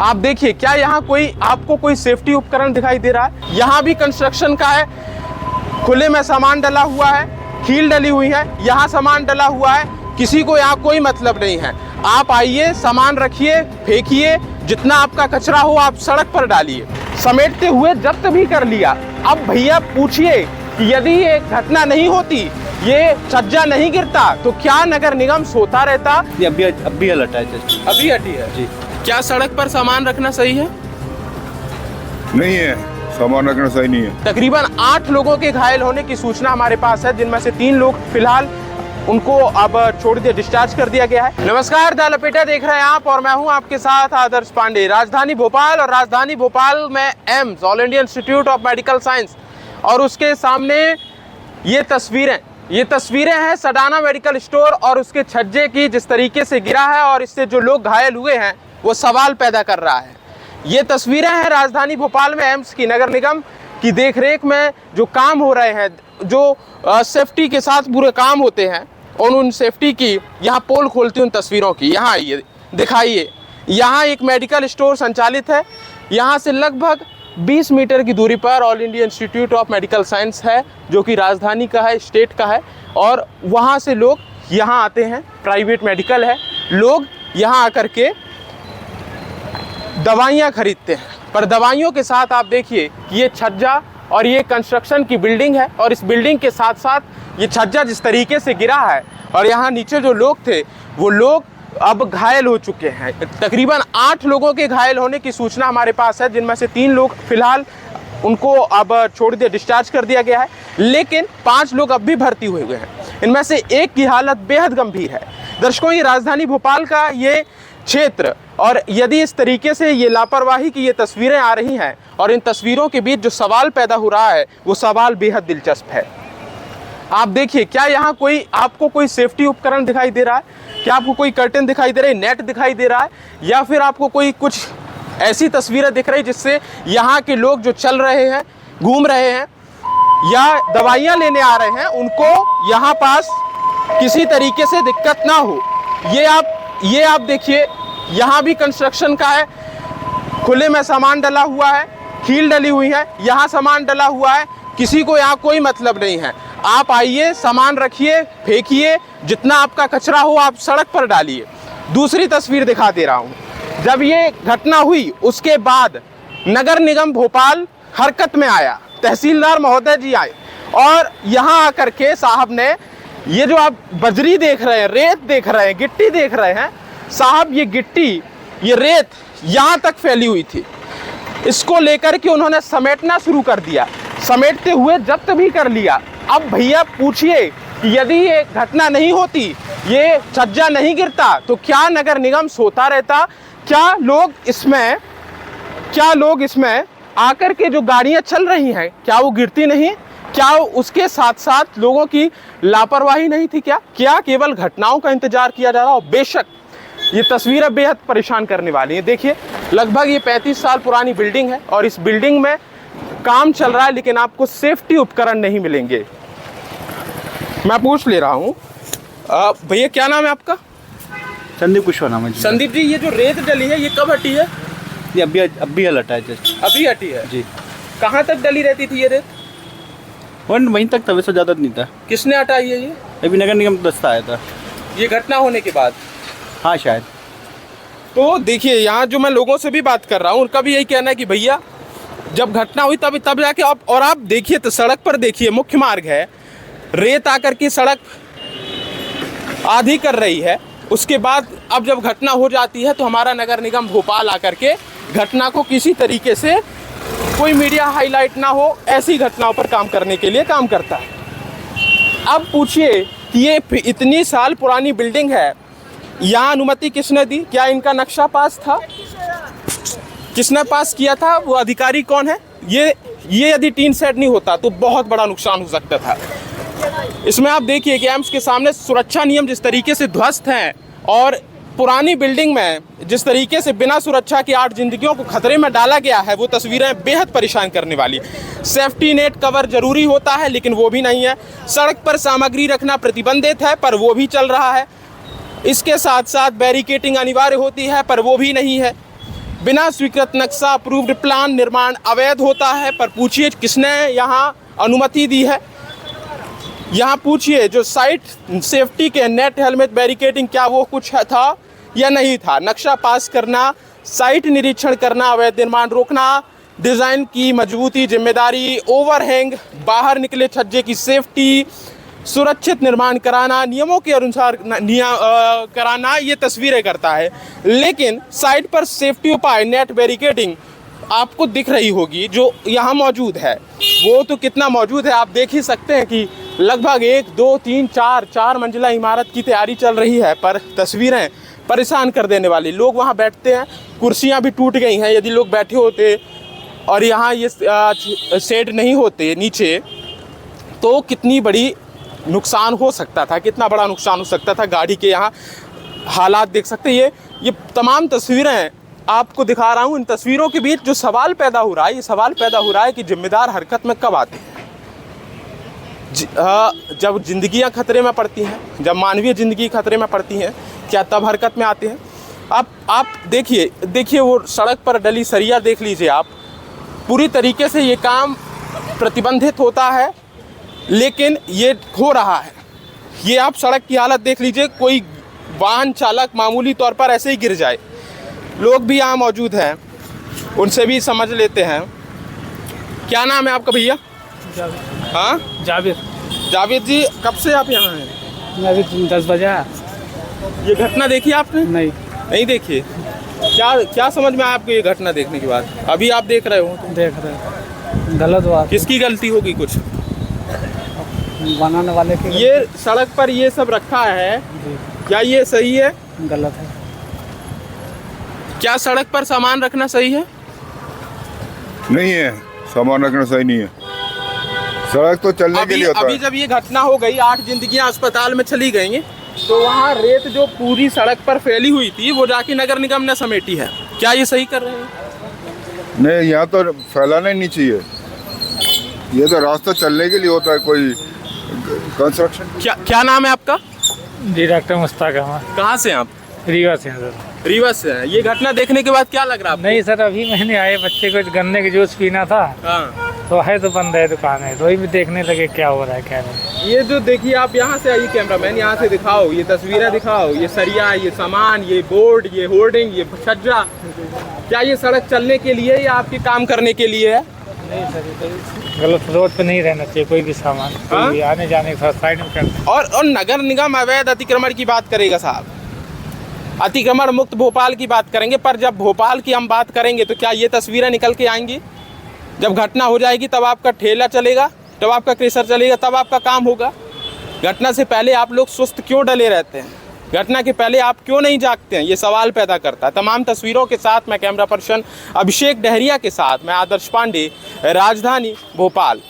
आप देखिए, क्या यहाँ कोई आपको कोई सेफ्टी उपकरण दिखाई दे रहा है? यहाँ भी कंस्ट्रक्शन का है, खुले में सामान डला हुआ है, कील डली हुई है, यहाँ सामान डला हुआ है, किसी को यहाँ कोई मतलब नहीं है। आप आइए, सामान रखिए, फेंकिए, जितना आपका कचरा हो आप सड़क पर डालिए। समेटते हुए जब्त भी कर लिया। अब भैया पूछिए कि यदि ये घटना नहीं होती, ये छज्जा नहीं गिरता, तो क्या नगर निगम सोता रहता? अभी अलर्ट है, अभी हटी है जी। क्या सड़क पर सामान रखना सही है? नहीं है, सामान रखना सही नहीं है। तकरीबन 8 लोगों के घायल होने की सूचना हमारे पास है, जिनमें से 3 लोग फिलहाल उनको अब छोड़ दिया, डिस्चार्ज कर दिया गया है। नमस्कार, द लपेटा देख रहे हैं आप और मैं हूं आपके साथ आदर्श पांडे। राजधानी भोपाल और राजधानी भोपाल में AIIMS, all India institute of medical science, और उसके सामने ये तस्वीरें हैं सडाना मेडिकल स्टोर और उसके छज्जे की, जिस तरीके से गिरा है और इससे जो लोग घायल हुए हैं वो सवाल पैदा कर रहा है। ये तस्वीरें हैं राजधानी भोपाल में एम्स की। नगर निगम की देखरेख में जो काम हो रहे हैं, जो सेफ्टी के साथ पूरे काम होते हैं, और उन सेफ्टी की यहाँ पोल खोलती उन तस्वीरों की। यहाँ आइए, दिखाइए, यहाँ एक मेडिकल स्टोर संचालित है। यहाँ से लगभग 20 मीटर की दूरी पर all India institute of medical science है, जो कि राजधानी का है, स्टेट का है, और वहाँ से लोग यहाँ आते हैं। प्राइवेट मेडिकल है, लोग यहाँ आकर के दवाइयाँ खरीदते हैं। पर दवाइयों के साथ आप देखिए कि ये छज्जा और ये कंस्ट्रक्शन की बिल्डिंग है, और इस बिल्डिंग के साथ साथ ये छज्जा जिस तरीके से गिरा है, और यहाँ नीचे जो लोग थे वो लोग अब घायल हो चुके हैं। तकरीबन 8 लोगों के घायल होने की सूचना हमारे पास है, जिनमें से 3 लोग फिलहाल उनको अब छोड़ दिया, डिस्चार्ज कर दिया गया है, लेकिन 5 लोग अब भी भर्ती हुए हैं। इनमें से एक की हालत बेहद गंभीर है। दर्शकों, ये राजधानी भोपाल का ये क्षेत्र, और यदि इस तरीके से ये लापरवाही की ये तस्वीरें आ रही हैं, और इन तस्वीरों के बीच जो सवाल पैदा हो रहा है वो सवाल बेहद दिलचस्प है। आप देखिए, क्या यहाँ कोई आपको कोई सेफ्टी उपकरण दिखाई दे रहा है? क्या आपको कोई कर्टन दिखाई दे रहा है, नेट दिखाई दे रहा है, या फिर आपको कोई कुछ ऐसी तस्वीरें दिख रही जिससे यहाँ के लोग जो चल रहे हैं, घूम रहे हैं या दवाइयाँ लेने आ रहे हैं, उनको यहाँ पास किसी तरीके से दिक्कत ना हो? ये आप देखिए, यहाँ भी कंस्ट्रक्शन का है, खुले में सामान डला हुआ है, कील डली हुई है, यहाँ सामान डला हुआ है, किसी को यहाँ कोई मतलब नहीं है। आप आइए, सामान रखिए, फेंकिए, जितना आपका कचरा हो आप सड़क पर डालिए। दूसरी तस्वीर दिखा दे रहा हूँ। जब ये घटना हुई उसके बाद नगर निगम भोपाल हरकत में आया, तहसीलदार महोदय जी आए, और यहाँ आकर के साहब ने ये जो आप बजरी देख रहे हैं, रेत देख रहे हैं, गिट्टी देख रहे हैं, साहब ये गिट्टी, ये रेत यहाँ तक फैली हुई थी। इसको लेकर के उन्होंने समेटना शुरू कर दिया, समेटते हुए जब्त भी कर लिया। अब भैया पूछिए कि यदि ये घटना नहीं होती, ये छज्जा नहीं गिरता, तो क्या नगर निगम सोता रहता? क्या लोग इसमें आकर के जो गाड़ियां चल रही हैं, क्या वो गिरती नहीं? क्या उसके साथ साथ लोगों की लापरवाही नहीं थी? क्या केवल घटनाओं का इंतजार किया जा रहा हो? बेशक ये तस्वीरें बेहद परेशान करने वाली हैं। देखिए, लगभग ये 35 साल पुरानी बिल्डिंग है, और इस बिल्डिंग में काम चल रहा है, लेकिन आपको सेफ्टी उपकरण नहीं मिलेंगे। मैं पूछ ले रहा हूँ, भैया क्या नाम है आपका? संदीप कुशवाहा नाम है। संदीप जी, ये जो रेत डली है ये कब हटी है? ये अभी अलर्ट है, अभी हटी है जी। कहाँ तक डली रहती थी ये रेत? वहीं तक था, वैसे ज़्यादा नहीं था। किसने हटाई है ये? अभी नगर निगम दस्ता आया था, ये घटना होने के बाद? हाँ शायद। तो देखिए, यहाँ जो मैं लोगों से भी बात कर रहा हूँ, उनका भी यही कहना है कि भैया जब घटना हुई तब जाके आप देखिए, तो सड़क पर देखिए, मुख्य मार्ग है, रेत आकर की सड़क आधी कर रही है। उसके बाद अब जब घटना हो जाती है तो हमारा नगर निगम भोपाल आकर के घटना को किसी तरीके से कोई मीडिया हाईलाइट ना हो, ऐसी घटनाओं पर काम करने के लिए काम करता है। अब पूछिए कि ये इतनी साल पुरानी बिल्डिंग है, यहाँ अनुमति किसने दी? क्या इनका नक्शा पास था? किसने पास किया था? वो अधिकारी कौन है? ये यदि टीन सेट नहीं होता तो बहुत बड़ा नुकसान हो सकता था। इसमें आप देखिए कि एम्स के सामने सुरक्षा नियम जिस तरीके से ध्वस्त हैं, और पुरानी बिल्डिंग में जिस तरीके से बिना सुरक्षा की 8 जिंदगियों को खतरे में डाला गया है, वो तस्वीरें बेहद परेशान करने वाली। सेफ्टी नेट कवर जरूरी होता है, लेकिन वो भी नहीं है। सड़क पर सामग्री रखना प्रतिबंधित है, पर वो भी चल रहा है। इसके साथ साथ बैरिकेटिंग अनिवार्य होती है, पर वो भी नहीं है। बिना स्वीकृत नक्शा अप्रूव्ड प्लान निर्माण अवैध होता है। पर पूछिए किसने यहाँ अनुमति दी है, यहाँ पूछिए जो साइट सेफ्टी के नेट, हेलमेट, बैरिकेडिंग, क्या वो कुछ था या नहीं था। नक्शा पास करना, साइट निरीक्षण करना, अवैध निर्माण रोकना, डिज़ाइन की मजबूती, जिम्मेदारी, ओवरहैंग, बाहर निकले छज्जे की सेफ्टी, सुरक्षित निर्माण कराना, नियमों के अनुसार कराना, ये तस्वीरें करता है। लेकिन साइट पर सेफ्टी उपाय, नेट, बैरिकेडिंग आपको दिख रही होगी जो यहाँ मौजूद है, वो तो कितना मौजूद है आप देख ही सकते हैं कि लगभग 1, 2, 3, 4 मंजिला इमारत की तैयारी चल रही है। पर तस्वीरें परेशान कर देने वाली, लोग वहाँ बैठते हैं, कुर्सियाँ भी टूट गई हैं। यदि लोग बैठे होते और यहाँ ये शेड नहीं होते नीचे, तो कितनी बड़ी नुकसान हो सकता था, कितना बड़ा नुकसान हो सकता था। गाड़ी के यहाँ हालात देख सकते हैं। ये तमाम तस्वीरें आपको दिखा रहा हूँ। इन तस्वीरों के बीच जो सवाल पैदा हो रहा है, ये सवाल पैदा हो रहा है कि जिम्मेदार हरकत में कब आते हैं। जब जिंदगियां खतरे में पड़ती हैं, जब मानवीय ज़िंदगी खतरे में पड़ती हैं, क्या तब हरकत में आते हैं। आप देखिए वो सड़क पर डली सरिया देख लीजिए आप। पूरी तरीके से ये काम प्रतिबंधित होता है, लेकिन ये हो रहा है। ये आप सड़क की हालत देख लीजिए, कोई वाहन चालक मामूली तौर पर ऐसे ही गिर जाए। लोग भी यहाँ मौजूद हैं, उनसे भी समझ लेते हैं। क्या नाम है आपका भैया? हाँ, जावेद जी, कब से आप यहाँ हैं? अभी 10 बजे। ये घटना देखी आपने? नहीं देखी। क्या समझ में आया आपको ये घटना देखने के बाद? अभी आप देख रहे हो? देख रहे हैं। गलत बात। किसकी गलती होगी? कुछ बनाने वाले की। ये सड़क पर ये सब रखा है, क्या ये सही है? गलत है। क्या सड़क पर सामान रखना सही है? नहीं है, सामान रखना सही नहीं है। सड़क तो चलने के लिए होता अभी है। जब ये घटना हो गई, 8 जिंदगियां अस्पताल में चली गई, तो वहाँ रेत जो पूरी सड़क पर फैली हुई थी वो जाके नगर निगम ने समेटी है। क्या ये सही कर रहे हैं? नहीं, यहाँ तो फैलाना ही नहीं चाहिए। ये तो रास्ता चलने के लिए होता है, कोई कंस्ट्रक्शन। क्या नाम है आपका? डायरेक्टर मुश्ताक अहमद। कहाँ से आप? रीवा से हैं सर। रीवा से है। ये घटना देखने के बाद क्या लग रहा है? नहीं सर, अभी मैंने आए, बच्चे को गन्ने की जूस पीना था। हाँ। तो है तो बंद है दुकान है, तो वही भी देखने लगे क्या हो रहा है क्या नहीं। ये जो देखिए आप यहाँ से आइए, कैमरामैन यहाँ से दिखाओ, ये तस्वीरें दिखाओ, ये सरिया, ये सामान, ये बोर्ड, ये होर्डिंग, ये छज्जा, क्या ये सड़क चलने के लिए या आपके काम करने के लिए है? नहीं सर, गलत रोड पे नहीं रहना चाहिए कोई भी सामान। हाँ? कोई भी आने जाने के साथ साइड में करना। और नगर निगम अवैध अतिक्रमण की बात करेगा साहब, अतिक्रमण मुक्त भोपाल की बात करेंगे। पर जब भोपाल की हम बात करेंगे तो क्या ये तस्वीरें निकल के आएंगी? जब घटना हो जाएगी तब आपका ठेला चलेगा, तब आपका क्रेशर चलेगा, तब आपका काम होगा। घटना से पहले आप लोग सुस्त क्यों डले रहते हैं? घटना के पहले आप क्यों नहीं जागते हैं? ये सवाल पैदा करता है। तमाम तस्वीरों के साथ मैं कैमरा पर्सन अभिषेक डहरिया के साथ मैं आदर्श पांडे, राजधानी भोपाल।